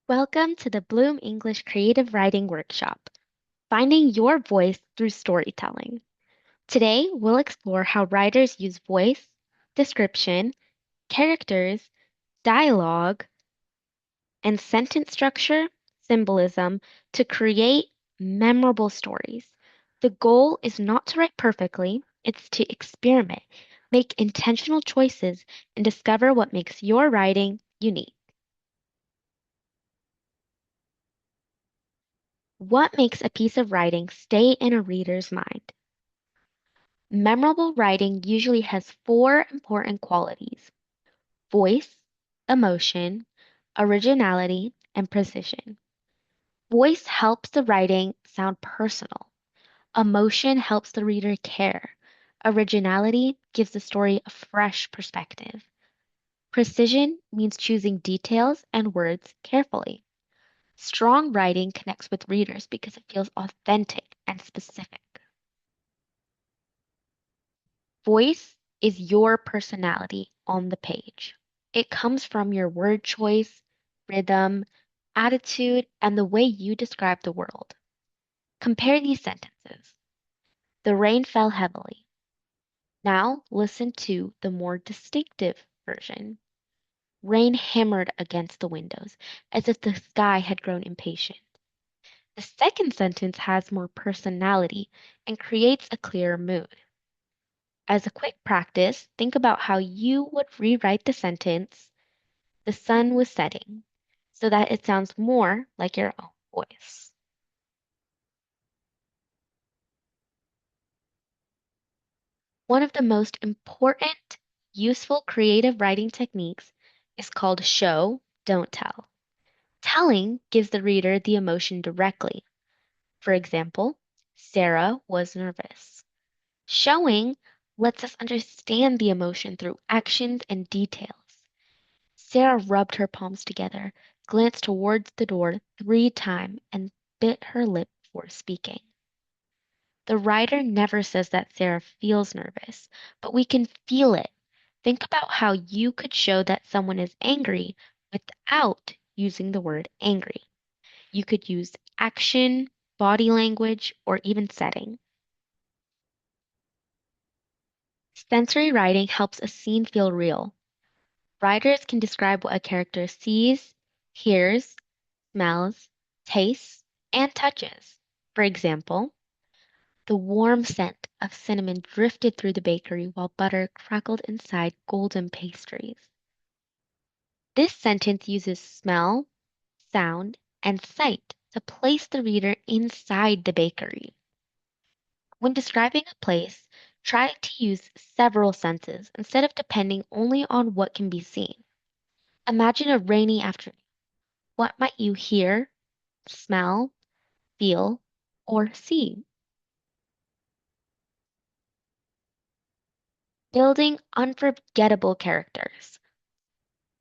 Welcome to the Bloom English Creative Writing Workshop, Finding Your Voice Through Storytelling. Today, we'll explore how writers use voice, description, characters, dialogue, and sentence structure, symbolism to create memorable stories. The goal is not to write perfectly, it's to experiment, make intentional choices, and discover what makes your writing unique. What makes a piece of writing stay in a reader's mind? Memorable writing usually has four important qualities: voice, emotion, originality, and precision. Voice helps the writing sound personal. Emotion helps the reader care. Originality gives the story a fresh perspective. Precision means choosing details and words carefully. Strong writing connects with readers because it feels authentic and specific. Voice is your personality on the page. It comes from your word choice, rhythm, attitude, and the way you describe the world. Compare these sentences. The rain fell heavily. Now listen to the more distinctive version. Rain hammered against the windows as if the sky had grown impatient. The second sentence has more personality and creates a clearer mood. As a quick practice, think about how you would rewrite the sentence, the sun was setting, so that it sounds more like your own voice. One of the most important, useful creative writing techniques is called show, don't tell. Telling gives the reader the emotion directly. For example, Sarah was nervous. Showing lets us understand the emotion through actions and details. Sarah rubbed her palms together, glanced towards the door 3 times, and bit her lip before speaking. The writer never says that Sarah feels nervous, but we can feel it. Think about how you could show that someone is angry without using the word angry. You could use action, body language, or even setting. Sensory writing helps a scene feel real. Writers can describe what a character sees, hears, smells, tastes, and touches. For example, the warm scent of cinnamon drifted through the bakery while butter crackled inside golden pastries. This sentence uses smell, sound, and sight to place the reader inside the bakery. When describing a place, try to use several senses instead of depending only on what can be seen. Imagine a rainy afternoon. What might you hear, smell, feel, or see? Building unforgettable characters.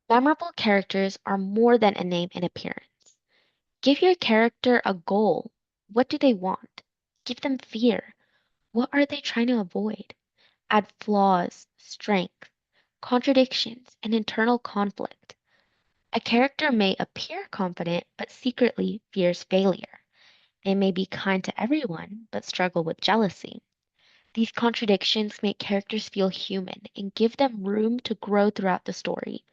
Memorable characters are more than a name and appearance. Give your character a goal. What do they want? Give them fear. What are they trying to avoid? Add flaws, strength, contradictions, and internal conflict. A character may appear confident but secretly fears failure. They may be kind to everyone but struggle with jealousy. These contradictions make characters feel human and give them room to grow throughout the story.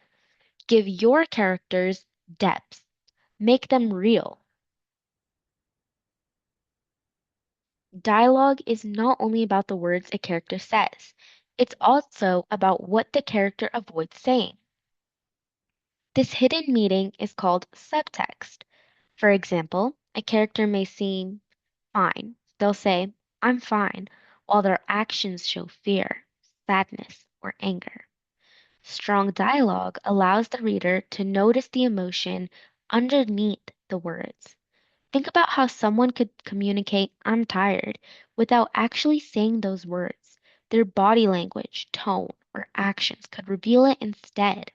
Give your characters depth. Make them real. Dialogue is not only about the words a character says, it's also about what the character avoids saying. This hidden meaning is called subtext. For example, a character may seem fine. They'll say, I'm fine, while their actions show fear, sadness, or anger. Strong dialogue allows the reader to notice the emotion underneath the words. Think about how someone could communicate, I'm tired, without actually saying those words. Their body language, tone, or actions could reveal it instead.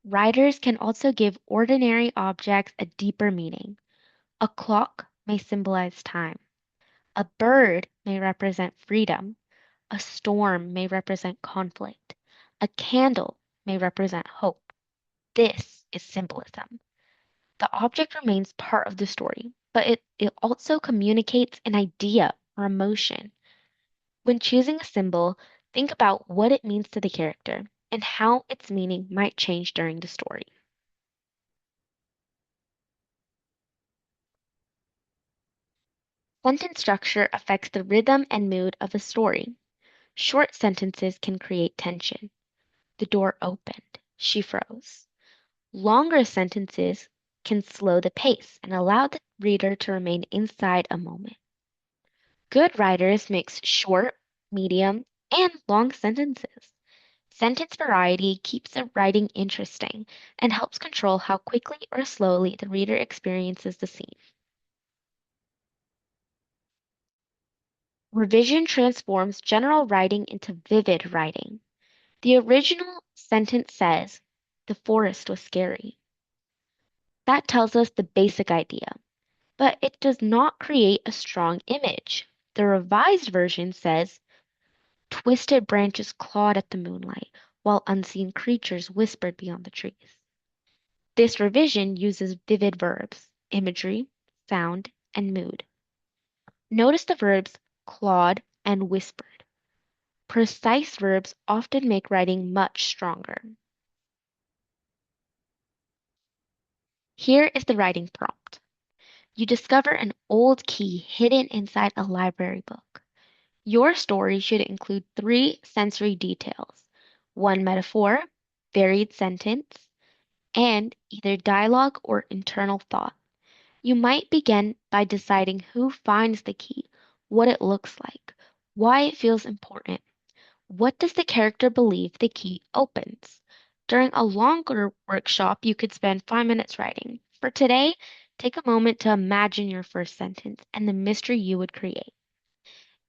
Writers can also give ordinary objects a deeper meaning. A clock may symbolize time. A bird may represent freedom. A storm may represent conflict. A candle may represent hope. This is symbolism. The object remains part of the story, but it also communicates an idea or emotion. When choosing a symbol, think about what it means to the character and how its meaning might change during the story. Sentence structure affects the rhythm and mood of a story. Short sentences can create tension. The door opened. She froze. Longer sentences can slow the pace and allow the reader to remain inside a moment. Good writers mix short, medium, and long sentences. Sentence variety keeps the writing interesting and helps control how quickly or slowly the reader experiences the scene. Revision transforms general writing into vivid writing. The original sentence says, "The forest was scary." That tells us the basic idea, but it does not create a strong image. The revised version says, "Twisted branches clawed at the moonlight, while unseen creatures whispered beyond the trees." This revision uses vivid verbs, imagery, sound, and mood. Notice the verbs clawed and whispered. Precise verbs often make writing much stronger. Here is the writing prompt. You discover an old key hidden inside a library book. Your story should include three sensory details: one metaphor, varied sentence, and either dialogue or internal thought. You might begin by deciding who finds the key, what it looks like, why it feels important. What does the character believe the key opens? During a longer workshop, you could spend 5 minutes writing. For today, take a moment to imagine your first sentence and the mystery you would create.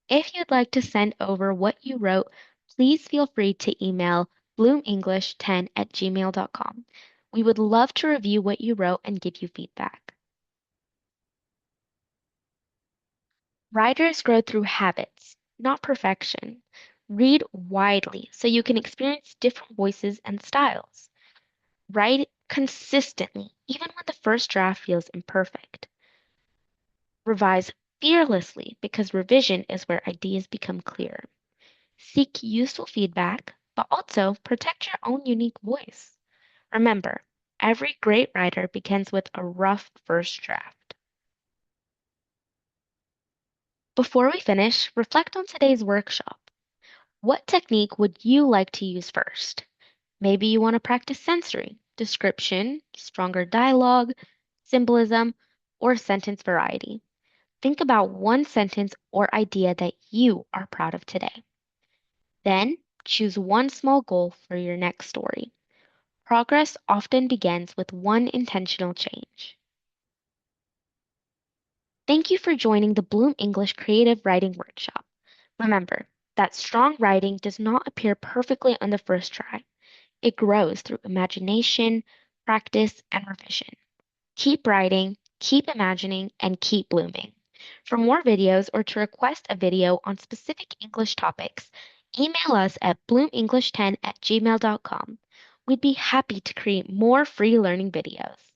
If you'd like to send over what you wrote, please feel free to email bloomenglish10@gmail.com. We would love to review what you wrote and give you feedback. Writers grow through habits, not perfection. Read widely so you can experience different voices and styles. Write consistently, even when the first draft feels imperfect. Revise fearlessly because revision is where ideas become clearer. Seek useful feedback, but also protect your own unique voice. Remember, every great writer begins with a rough first draft. Before we finish, reflect on today's workshop. What technique would you like to use first? Maybe you want to practice sensory, description, stronger dialogue, symbolism, or sentence variety. Think about one sentence or idea that you are proud of today. Then choose one small goal for your next story. Progress often begins with one intentional change. Thank you for joining the Bloom English Creative Writing Workshop. Remember that strong writing does not appear perfectly on the first try. It grows through imagination, practice, and revision. Keep writing, keep imagining, and keep blooming. For more videos or to request a video on specific English topics, email us at bloomenglish10@gmail.com. We'd be happy to create more free learning videos.